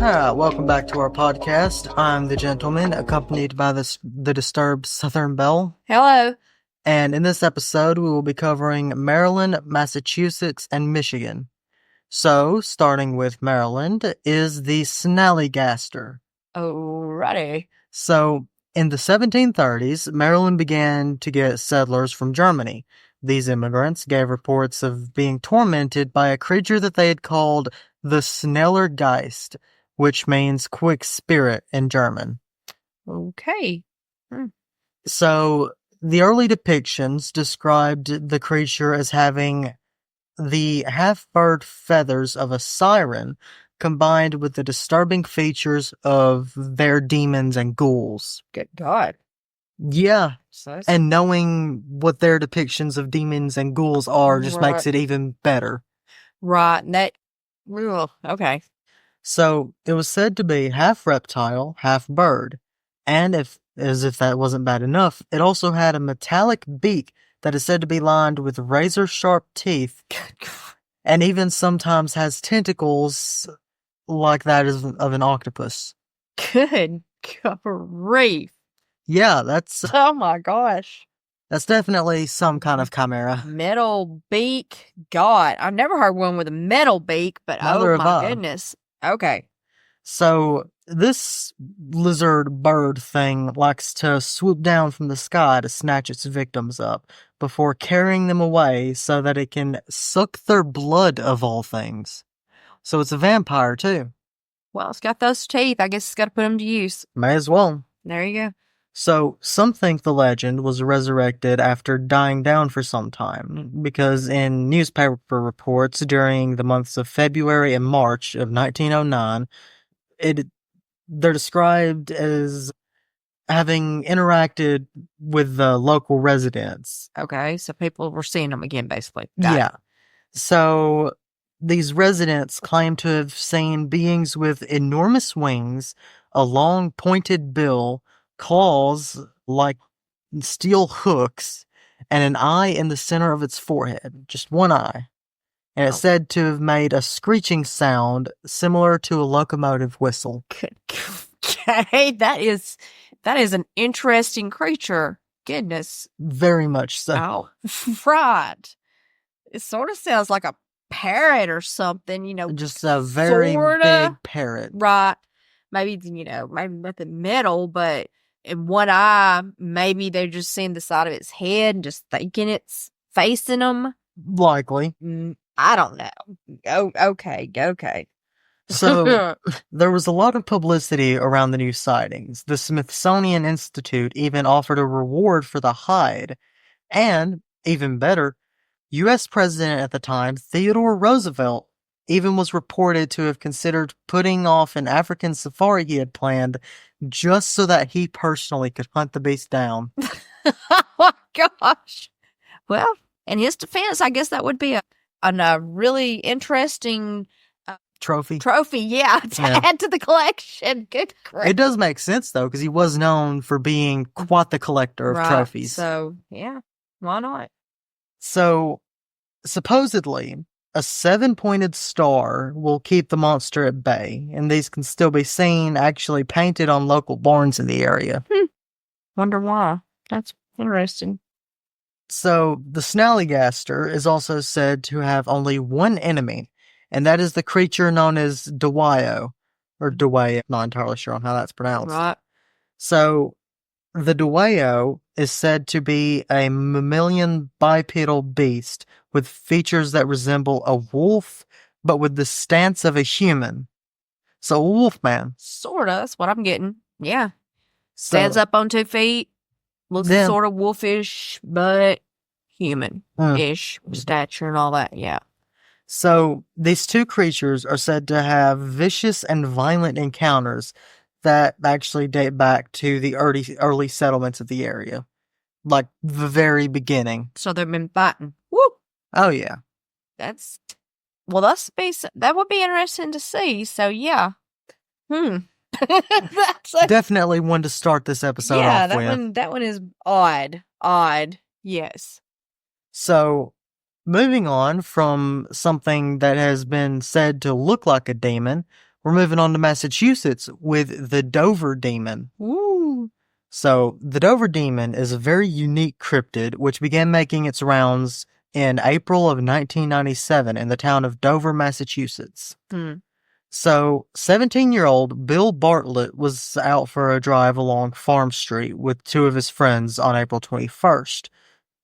Welcome back to our podcast. I'm the gentleman, accompanied by the disturbed Southern Belle. Hello. And in this episode, we will be covering Maryland, Massachusetts, and Michigan. So, starting with Maryland, is the Snallygaster. Alrighty. So, in the 1730s, Maryland began to get settlers from Germany. These immigrants gave reports of being tormented by a creature that they had called the Snallygaster, which means quick spirit in German. Okay. So, the early depictions described the creature as having the half-bird feathers of a siren combined with the disturbing features of their demons and ghouls. Good God. Yeah. So And knowing what their depictions of demons and ghouls are just makes it even better. Right. Okay. So, it was said to be half reptile, half bird. And as if that wasn't bad enough, it also had a metallic beak that is said to be lined with razor-sharp teeth, and even sometimes has tentacles like that of an octopus. Good grief. Yeah, that's Oh my gosh. definitely some kind of chimera. Metal beak. God, I've never heard one with a metal beak, but Neither oh have my I. goodness. Okay. So, this lizard bird thing likes to swoop down from the sky to snatch its victims up before carrying them away so that it can suck their blood, of all things. So, it's a vampire, too. Well, it's got those teeth. I guess it's got to put them to use. May as well. There you go. So, some think the legend was resurrected after dying down for some time, because in newspaper reports during the months of February and March of 1909, they're described as having interacted with the local residents. Okay, so people were seeing them again, basically. Got Yeah. So, these residents claim to have seen beings with enormous wings, a long pointed bill, claws like steel hooks, and an eye in the center of its forehead. Just one eye. And it's said to have made a screeching sound similar to a locomotive whistle. Okay, that is an interesting creature. Goodness. Very much so. Oh, right. It sort of sounds like a parrot or something, Just a very sorta. big parrot. Right. Maybe, maybe nothing metal, but in one eye, maybe they're just seeing the side of its head and just thinking it's facing them. Likely. I don't know. Oh, okay. So, there was a lot of publicity around the new sightings. The Smithsonian Institute even offered a reward for the hide. And, even better, U.S. President at the time, Theodore Roosevelt, even was reported to have considered putting off an African safari he had planned just so that he personally could hunt the beast down. Oh my gosh. Well, in his defense, I guess that would be a really interesting Trophy. Yeah, to add to the collection. Good grief. It does make sense, though, because he was known for being quite the collector of trophies. So, yeah, why not? So, supposedly, a 7-pointed star will keep the monster at bay, and these can still be seen actually painted on local barns in the area. Wonder why. That's interesting. So, the Snallygaster is also said to have only one enemy, and that is the creature known as Dwayo, or Dwayo, not entirely sure on how that's pronounced. Right. So, the Dwayo is said to be a mammalian bipedal beast with features that resemble a wolf, but with the stance of a human. So, a wolf man. Sorta, that's what I'm getting. Yeah. Stands up on 2 feet, looks sort of wolfish, but human-ish stature and all that, yeah. So, these two creatures are said to have vicious and violent encounters that actually date back to the early settlements of the area. Like, the very beginning. So they've been fighting. Woo! Oh, yeah. That would be interesting to see, so yeah. Definitely one to start this episode off with. Yeah, that one is odd, yes. So, moving on from something that has been said to look like a demon, We're moving on to Massachusetts with the Dover Demon. Woo. So, the Dover Demon is a very unique cryptid which began making its rounds in April of 1997 in the town of Dover, Massachusetts. So, 17-year-old Bill Bartlett was out for a drive along Farm Street with two of his friends on April 21st,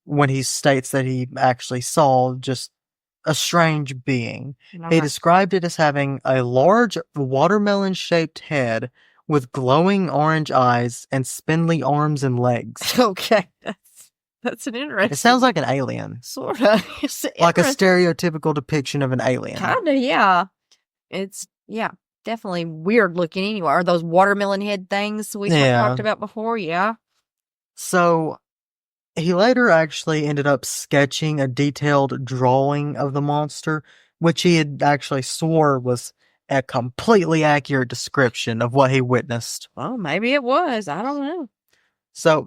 when he states that he actually saw just a strange being. He described it as having a large watermelon-shaped head with glowing orange eyes and spindly arms and legs. Okay, that's an interesting. It sounds like an alien. Sort of. Like a stereotypical depiction of an alien. Kinda, yeah. It's, yeah, definitely weird looking anyway. Are those watermelon head things we talked about before? Yeah. So, he later actually ended up sketching a detailed drawing of the monster, which he had actually swore was a completely accurate description of what he witnessed. Well, maybe it was. I don't know. So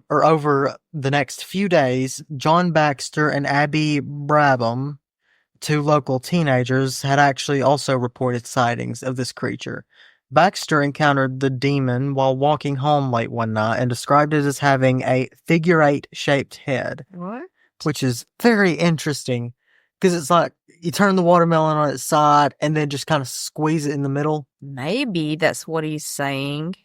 over the next few days, John Baxter and Abby Brabham, two local teenagers, had actually also reported sightings of this creature. Baxter encountered the demon while walking home late one night and described it as having a figure-8-shaped head. What? Which is very interesting, because it's like you turn the watermelon on its side and then just kind of squeeze it in the middle. Maybe that's what he's saying.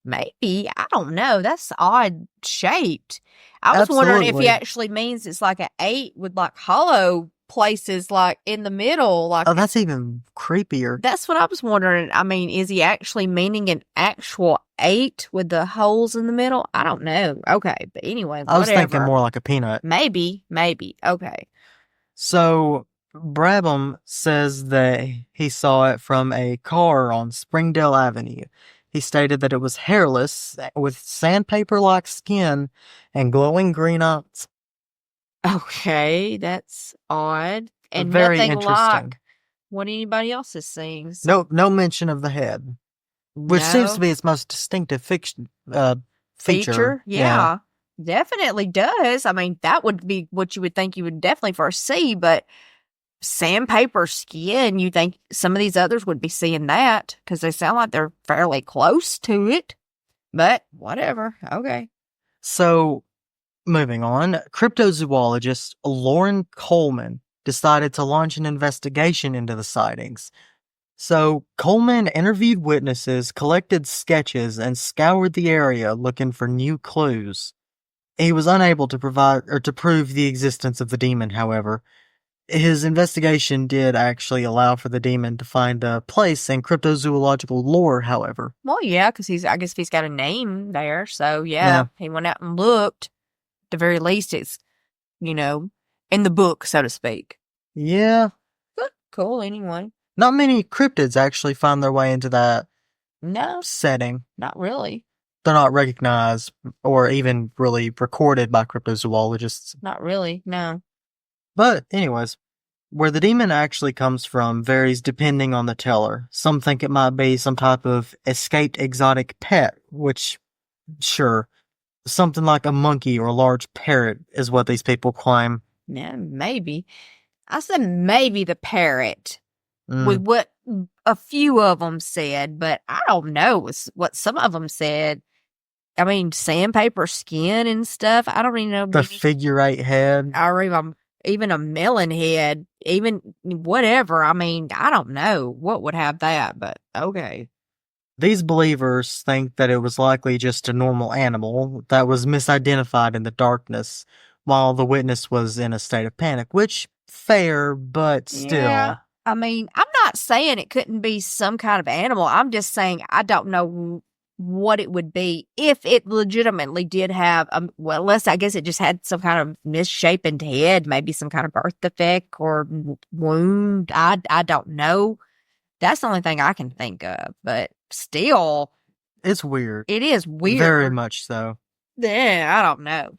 Maybe. I don't know. That's odd shaped. I was wondering if he actually means it's like an 8 with like hollow places like in the middle. Like, oh, that's even creepier. That's what I was wondering. I mean, is he actually meaning an actual 8 with the holes in the middle? I don't know. Okay, but anyway, whatever. I was thinking more like a peanut. Maybe. Okay. So, Brabham says that he saw it from a car on Springdale Avenue. He stated that it was hairless, with sandpaper-like skin, and glowing green eyes. Okay, that's odd. And very nothing interesting. Like what anybody else is seeing. So. No mention of the head, which seems to be its most distinctive feature. Yeah, definitely does. I mean, that would be what you would think you would definitely first see, but sandpaper skin, you think some of these others would be seeing that because they sound like they're fairly close to it. But whatever. Okay. So, moving on, cryptozoologist Lauren Coleman decided to launch an investigation into the sightings. So, Coleman interviewed witnesses, collected sketches, and scoured the area looking for new clues. He was unable to prove the existence of the demon, however. His investigation did actually allow for the demon to find a place in cryptozoological lore, however. Well, yeah, because I guess he's got a name there, so yeah, he went out and looked. At the very least, it's, in the book, so to speak. Yeah. Cool, anyway. Not many cryptids actually find their way into that setting. Not really. They're not recognized or even really recorded by cryptozoologists. Not really, no. But anyways, where the demon actually comes from varies depending on the teller. Some think it might be some type of escaped exotic pet, which, sure, something like a monkey or a large parrot is what these people claim. Yeah, maybe. I said maybe the parrot with what a few of them said, but I don't know what some of them said. I mean, sandpaper skin and stuff. I don't even know. The figure-8 head. Or even a melon head, even whatever. I mean, I don't know what would have that, but okay. These believers think that it was likely just a normal animal that was misidentified in the darkness while the witness was in a state of panic, which, fair, but still. Yeah, I mean, I'm not saying it couldn't be some kind of animal. I'm just saying I don't know what it would be if it legitimately did have, unless I guess it just had some kind of misshapen head, maybe some kind of birth defect or wound. I don't know. That's the only thing I can think of, but still. It's weird. It is weird. Very much so. Yeah, I don't know.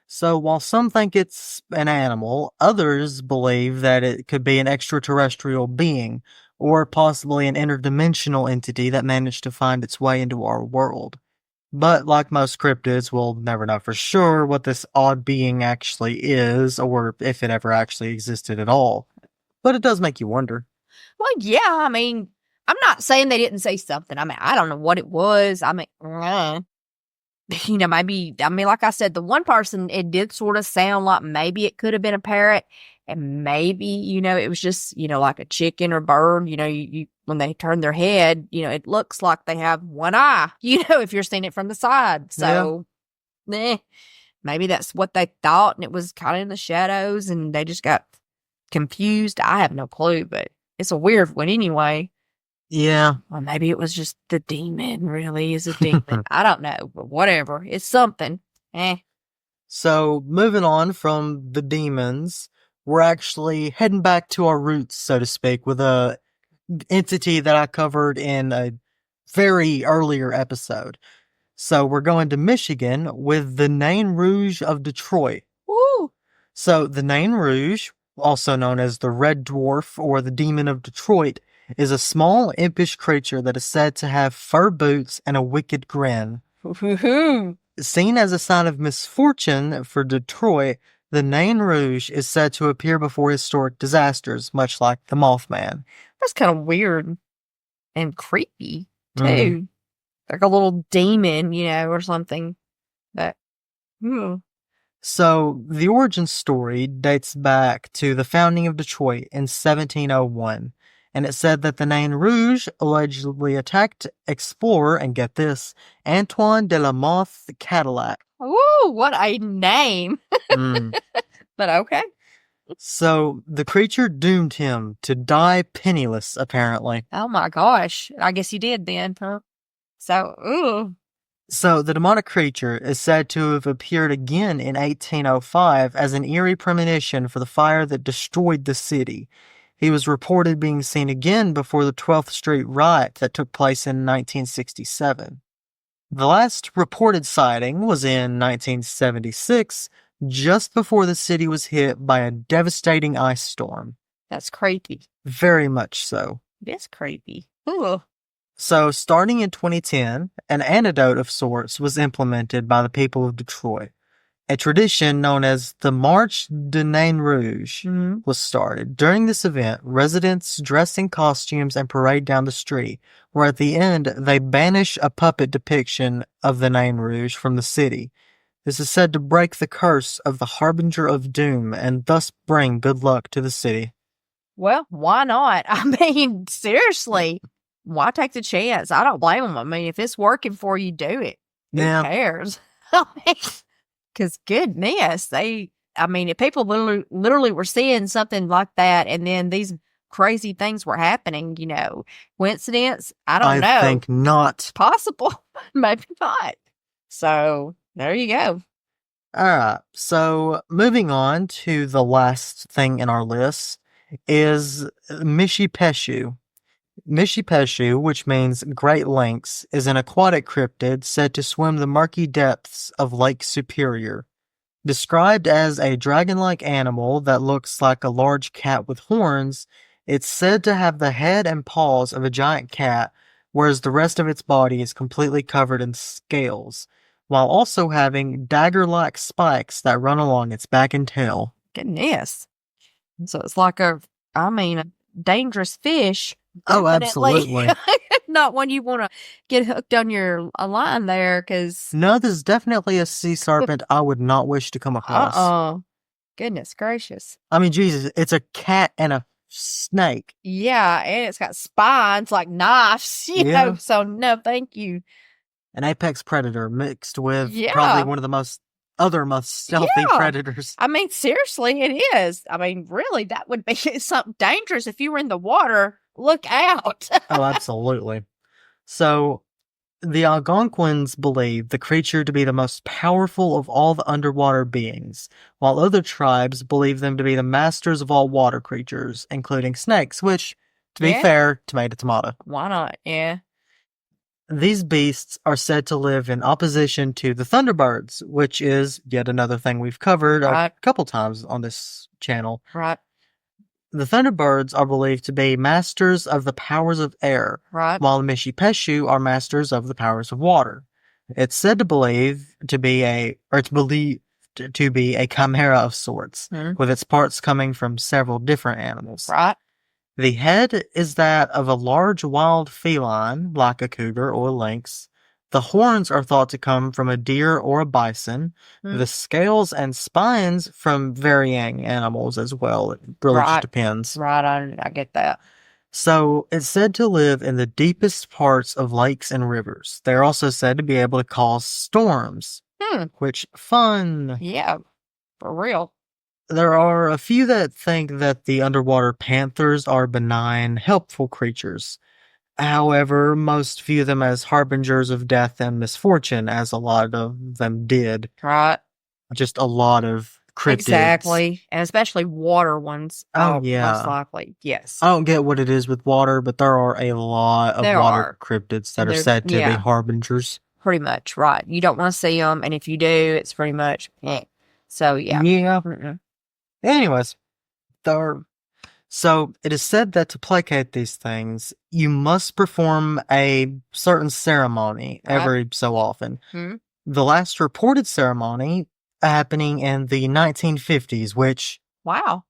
So while some think it's an animal, others believe that it could be an extraterrestrial being, or possibly an interdimensional entity that managed to find its way into our world. But like most cryptids, we'll never know for sure what this odd being actually is, or if it ever actually existed at all. But it does make you wonder. Well, yeah, I mean, I'm not saying they didn't say something. I mean, I don't know what it was. I mean, maybe, like I said, the one person, it did sort of sound like maybe it could have been a parrot, and maybe, it was just, like a chicken or bird, you when they turn their head, it looks like they have one eye, if you're seeing it from the side. So, maybe that's what they thought, and it was kind of in the shadows, and they just got confused. I have no clue, but it's a weird one anyway. Yeah. Or maybe it was just the demon really is a demon. I don't know, but whatever. It's something. So, moving on from the demons, we're actually heading back to our roots, so to speak, with a entity that I covered in a very earlier episode. So, we're going to Michigan with the Nain Rouge of Detroit. Woo! So, the Nain Rouge, also known as the Red Dwarf or the Demon of Detroit, is a small, impish creature that is said to have fur boots and a wicked grin. Seen as a sign of misfortune for Detroit, the Nain Rouge is said to appear before historic disasters, much like the Mothman. That's kind of weird and creepy, too. Like a little demon, or something. But, So, the origin story dates back to the founding of Detroit in 1701. And it said that the Nain Rouge allegedly attacked explorer, and get this, Antoine de la Mothe Cadillac. Ooh, what a name. But okay. So, the creature doomed him to die penniless, apparently. Oh my gosh. I guess he did then, huh? So, So, the demonic creature is said to have appeared again in 1805 as an eerie premonition for the fire that destroyed the city. He was reported being seen again before the 12th Street riot that took place in 1967. The last reported sighting was in 1976, just before the city was hit by a devastating ice storm. That's creepy. Very much so. It's creepy. Ooh. So, starting in 2010, an antidote of sorts was implemented by the people of Detroit. A tradition known as the Marche de Nain Rouge was started. During this event, residents dress in costumes and parade down the street, where at the end, they banish a puppet depiction of the Nain Rouge from the city. This is said to break the curse of the Harbinger of Doom and thus bring good luck to the city. Well, why not? I mean, seriously, why take the chance? I don't blame them. I mean, if it's working for you, do it. Who cares? Because goodness, if people literally were seeing something like that, and then these crazy things were happening, coincidence? I don't know. I think not. Possible. Maybe not. So, there you go. Alright, so moving on to the last thing in our list is Mishipeshu. Mishipeshu, which means Great Lynx, is an aquatic cryptid said to swim the murky depths of Lake Superior. Described as a dragon-like animal that looks like a large cat with horns, it's said to have the head and paws of a giant cat, whereas the rest of its body is completely covered in scales, while also having dagger-like spikes that run along its back and tail. Goodness. So it's like a dangerous fish. Oh, absolutely. Not one you want to get hooked on your line there, because... No, this is definitely a sea serpent I would not wish to come across. Goodness gracious. I mean, Jesus, it's a cat and a snake. Yeah, and it's got spines like knives, you know, so no, thank you. An apex predator mixed with probably one of the most stealthy predators. I mean, seriously, it is. I mean, really, that would be something dangerous if you were in the water. Look out. Oh, absolutely. So, the Algonquins believe the creature to be the most powerful of all the underwater beings, while other tribes believe them to be the masters of all water creatures, including snakes, which, to be fair, tomato, tomato. Why not? Yeah. These beasts are said to live in opposition to the Thunderbirds, which is yet another thing we've covered a couple times on this channel. Right. The Thunderbirds are believed to be masters of the powers of air, while the Mishipeshu are masters of the powers of water. It's said to be a chimera of sorts, with its parts coming from several different animals. Right. The head is that of a large wild feline, like a cougar or lynx. The horns are thought to come from a deer or a bison. Hmm. The scales and spines from varying animals as well. It really just Right. depends. Right, I get that. So it's said to live in the deepest parts of lakes and rivers. They're also said to be able to cause storms, which fun. Yeah, for real. There are a few that think that the underwater panthers are benign, helpful creatures. However, most view them as harbingers of death and misfortune, as a lot of them did. Right. Just a lot of cryptids. Exactly. And especially water ones. Oh, Most yeah. likely. Yes. I don't get what it is with water, but there are a lot of There water are. cryptids that are There- said to be yeah. harbingers. Pretty much, right. You don't want to see them, and if you do, it's pretty much, So, yeah. Yeah. Mm-mm. Anyways, so it is said that to placate these things, you must perform a certain ceremony Right. every so often. Hmm. The last reported ceremony happening in the 1950s, which Wow.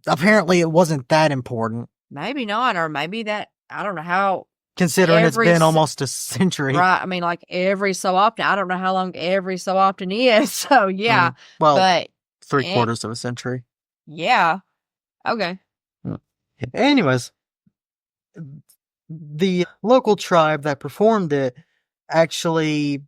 apparently it wasn't that important, Maybe not, or maybe that, I don't know how. considering it's Every been s- almost a century. Right. I mean, like every so often. I don't know how long every so often is. So, yeah. Well, But, 3/4 of a century. yeah. Okay. Anyways, the local tribe that performed it actually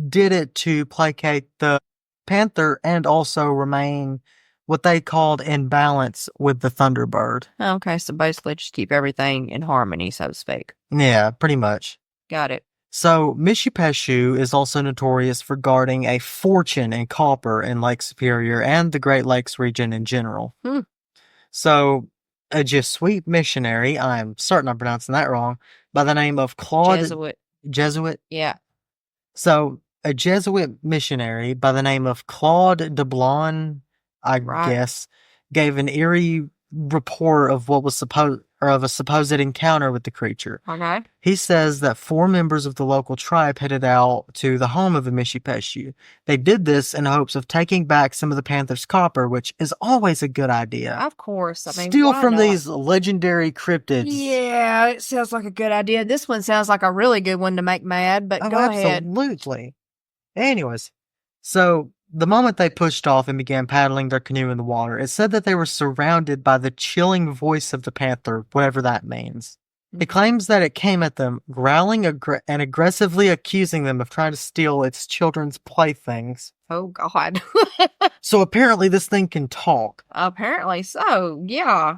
did it to placate the panther and also remain what they called in balance with the thunderbird. Okay. So, basically, just keep everything in harmony, so to speak. Yeah, pretty much. Got it. So, Mishipeshu is also notorious for guarding a fortune in copper in Lake Superior and the Great Lakes region in general. So, a Jesuit missionary, I'm certain I'm pronouncing that wrong, by the name of Claude Jesuit. Yeah. So, a Jesuit missionary by the name of Claude de Blon, I guess, gave an eerie report of what was of a supposed encounter with the creature. Okay. He says that 4 members of the local tribe headed out to the home of the Mishipeshu. They did this in hopes of taking back some of the panther's copper, which is always a good idea. Of course. I mean, Steal why from not? these legendary cryptids. Yeah, it sounds like a good idea. This one sounds like a really good one to make mad, but go ahead. Absolutely. Anyways, so the moment they pushed off and began paddling their canoe in the water, it said that they were surrounded by the chilling voice of the panther, whatever that means. It claims that it came at them, growling and aggressively accusing them of trying to steal its children's playthings. Oh, God. So apparently this thing can talk. Apparently so, yeah.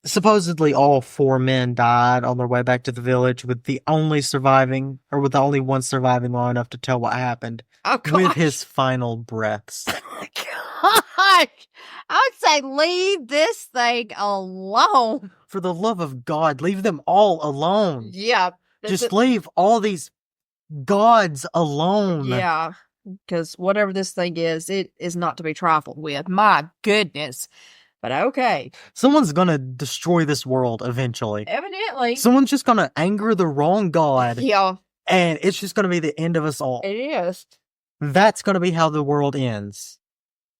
Supposedly all 4 men died on their way back to the village, with the only one surviving long enough to tell what happened. Oh, gosh. With his final breaths. Gosh. I would say leave this thing alone. For the love of God, leave them all alone. Yeah. Just leave all these gods alone. Yeah. Because whatever this thing is, it is not to be trifled with. My goodness. But okay. Someone's gonna destroy this world eventually. Evidently. Someone's just gonna anger the wrong god. Yeah. And it's just gonna be the end of us all. It is. That's gonna be how the world ends.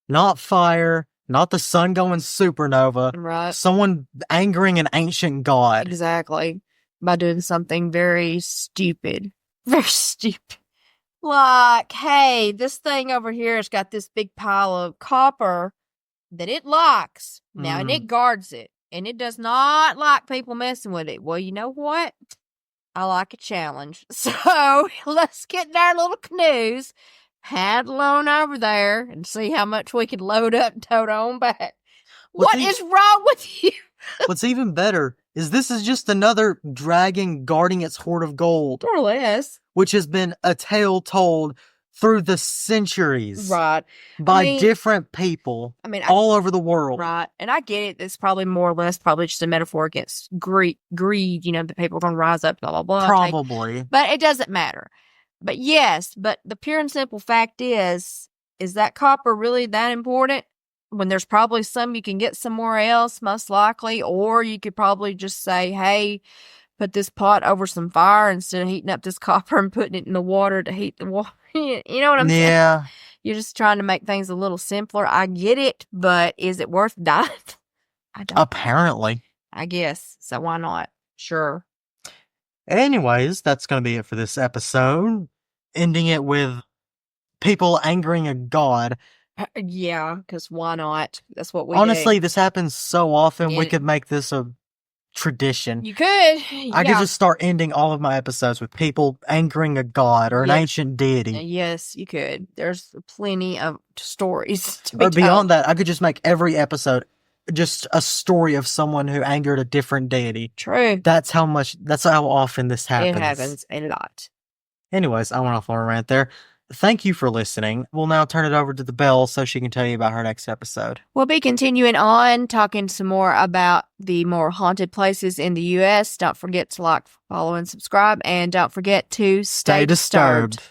Not fire, not the sun going supernova. Right. Someone angering an ancient god. Exactly. By doing something very stupid. Very stupid. Like, hey, this thing over here has got this big pile of copper that it locks. Now, and it guards it. And it does not like people messing with it. Well, you know what? I like a challenge. So, let's get in our little canoes, paddle on over there, and see how much we can load up and tote on back. What is wrong with you? What's even better is this is just another dragon guarding its hoard of gold. More or less. Which has been a tale told through the centuries. Right. By different people all over the world. Right. And I get it. It's probably more or less just a metaphor against greed, the people are going to rise up, blah, blah, blah. Probably. But it doesn't matter. But yes, but the pure and simple fact is that copper really that important? When there's probably some you can get somewhere else, most likely, or you could probably just say, hey, put this pot over some fire instead of heating up this copper and putting it in the water to heat the water. You know what I'm saying? Yeah. You're just trying to make things a little simpler. I get it, but is it worth dying? I don't. Apparently. I guess. So why not? Sure. Anyways, that's going to be it for this episode. Ending it with people angering a god. Yeah, because why not? That's what we Honestly, do. this happens so often, we Yeah. could make this a tradition. You could. I could just start ending all of my episodes with people angering a god or an ancient deity. Yes, you could. There's plenty of stories to be Or told. beyond that, I could just make every episode just a story of someone who angered a different deity. True. That's how often this happens. It happens a lot. Anyways, I went off on a rant there. Thank you for listening. We'll now turn it over to the Belle so she can tell you about her next episode. We'll be continuing on, talking some more about the more haunted places in the U.S. Don't forget to like, follow, and subscribe. And don't forget to stay disturbed.